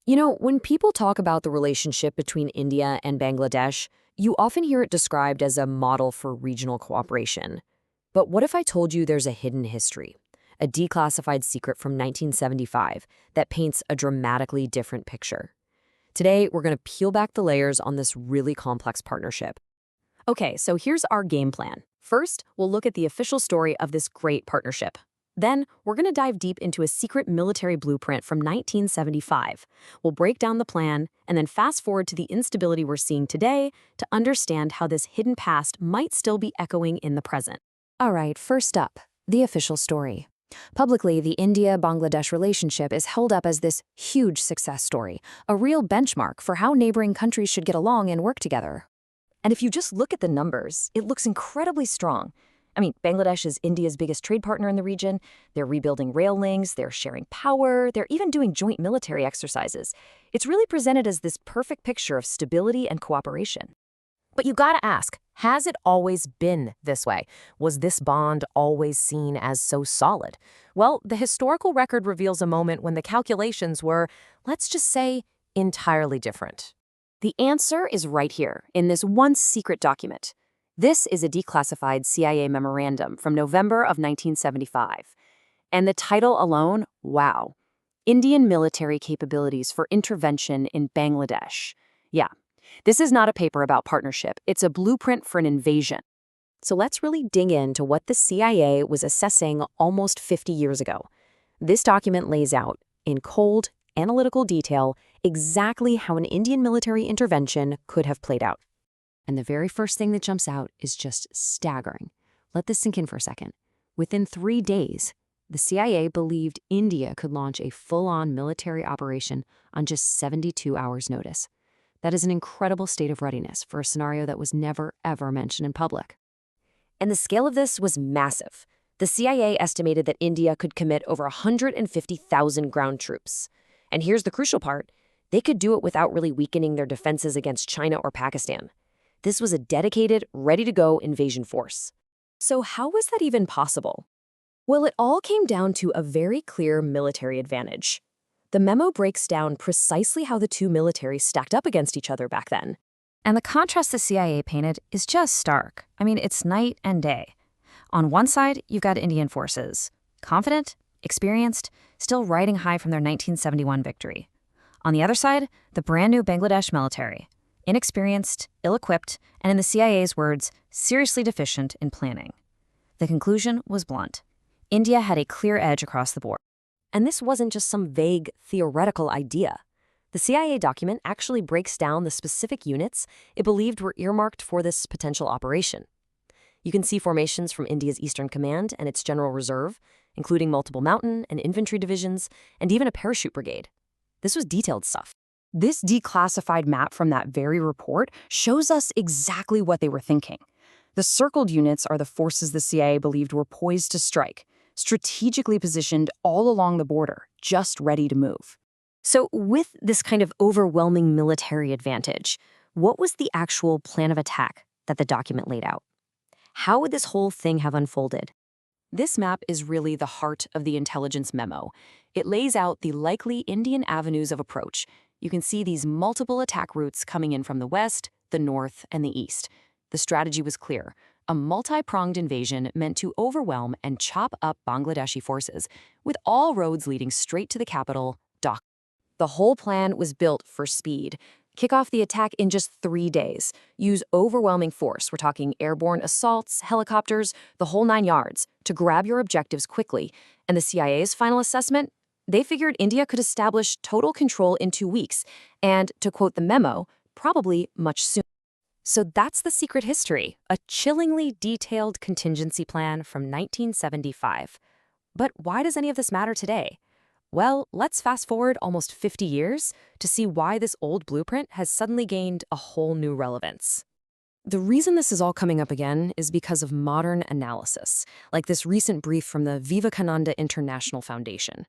You know, when people talk about the relationship between India and Bangladesh, you often hear it described as a model for regional cooperation. But what if I told you there's a hidden history, a declassified secret from 1975 that paints a dramatically different picture? Today, we're going to peel back the layers on this really complex partnership. Okay, so here's our game plan. First, we'll look at the official story of this great partnership. Then, we're going to dive deep into a secret military blueprint from 1975. We'll break down the plan and then fast forward to the instability we're seeing today to understand how this hidden past might still be echoing in the present. All right, first up, the official story. Publicly, the India-Bangladesh relationship is held up as this huge success story, a real benchmark for how neighboring countries should get along and work together. And if you just look at the numbers, it looks incredibly strong. I mean, Bangladesh is India's biggest trade partner in the region. They're rebuilding rail links, they're sharing power, they're even doing joint military exercises. It's really presented as this perfect picture of stability and cooperation. But you gotta ask, has it always been this way? Was this bond always seen as so solid? Well, the historical record reveals a moment when the calculations were, let's just say, entirely different. The answer is right here, in this one secret document. This is a declassified CIA memorandum from November of 1975. And the title alone, wow. Indian military capabilities for intervention in Bangladesh. Yeah, this is not a paper about partnership. It's a blueprint for an invasion. So let's really dig into what the CIA was assessing almost 50 years ago. This document lays out, in cold, analytical detail, exactly how an Indian military intervention could have played out. And the very first thing that jumps out is just staggering. Let this sink in for a second. Within 3 days, the CIA believed India could launch a full-on military operation on just 72 hours' notice. That is an incredible state of readiness for a scenario that was never, ever mentioned in public. And the scale of this was massive. The CIA estimated that India could commit over 150,000 ground troops. And here's the crucial part. They could do it without really weakening their defenses against China or Pakistan. This was a dedicated, ready-to-go invasion force. So how was that even possible? Well, it all came down to a very clear military advantage. The memo breaks down precisely how the two militaries stacked up against each other back then. And the contrast the CIA painted is just stark. I mean, it's night and day. On one side, you've got Indian forces, confident, experienced, still riding high from their 1971 victory. On the other side, the brand new Bangladesh military, inexperienced, ill-equipped, and in the CIA's words, seriously deficient in planning. The conclusion was blunt. India had a clear edge across the board. And this wasn't just some vague, theoretical idea. The CIA document actually breaks down the specific units it believed were earmarked for this potential operation. You can see formations from India's Eastern Command and its General Reserve, including multiple mountain and infantry divisions, and even a parachute brigade. This was detailed stuff. This declassified map from that very report shows us exactly what they were thinking. The circled units are the forces the CIA believed were poised to strike, strategically positioned all along the border, just ready to move. So with this kind of overwhelming military advantage, what was the actual plan of attack that the document laid out? How would this whole thing have unfolded? This map is really the heart of the intelligence memo. It lays out the likely Indian avenues of approach. You can see these multiple attack routes coming in from the west, the north, and the east. The strategy was clear. A multi-pronged invasion meant to overwhelm and chop up Bangladeshi forces, with all roads leading straight to the capital, Dhaka. The whole plan was built for speed. Kick off the attack in just 3 days. Use overwhelming force. We're talking airborne assaults, helicopters, the whole 9 yards, to grab your objectives quickly. And the CIA's final assessment? They figured India could establish total control in 2 weeks, and, to quote the memo, probably much sooner. So that's the secret history, a chillingly detailed contingency plan from 1975. But why does any of this matter today? Well, let's fast forward almost 50 years to see why this old blueprint has suddenly gained a whole new relevance. The reason this is all coming up again is because of modern analysis, like this recent brief from the Vivekananda International Foundation.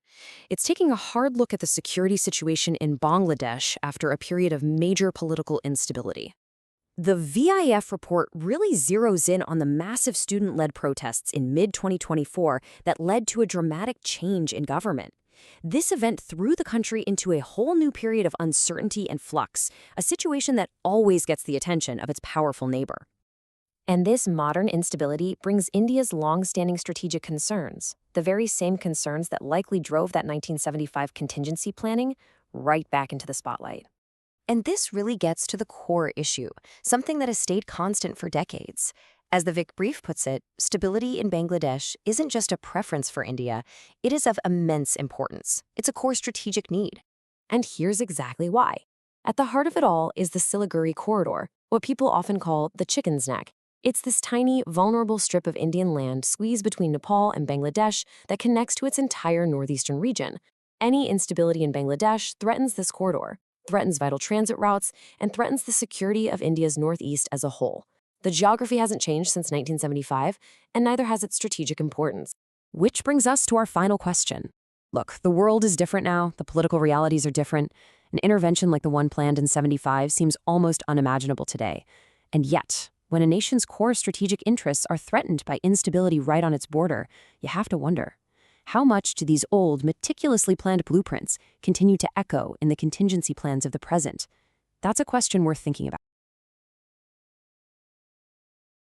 It's taking a hard look at the security situation in Bangladesh after a period of major political instability. The VIF report really zeroes in on the massive student-led protests in mid-2024 that led to a dramatic change in government. This event threw the country into a whole new period of uncertainty and flux, a situation that always gets the attention of its powerful neighbor. And this modern instability brings India's long-standing strategic concerns, the very same concerns that likely drove that 1975 contingency planning, right back into the spotlight. And this really gets to the core issue, something that has stayed constant for decades. As the Vic Brief puts it, stability in Bangladesh isn't just a preference for India, it is of immense importance. It's a core strategic need. And here's exactly why. At the heart of it all is the Siliguri Corridor, what people often call the chicken's neck. It's this tiny, vulnerable strip of Indian land squeezed between Nepal and Bangladesh that connects to its entire northeastern region. Any instability in Bangladesh threatens this corridor, threatens vital transit routes, and threatens the security of India's northeast as a whole. The geography hasn't changed since 1975, and neither has its strategic importance. Which brings us to our final question. Look, the world is different now, the political realities are different. An intervention like the one planned in 75 seems almost unimaginable today. And yet, when a nation's core strategic interests are threatened by instability right on its border, you have to wonder, how much do these old, meticulously planned blueprints continue to echo in the contingency plans of the present? That's a question worth thinking about.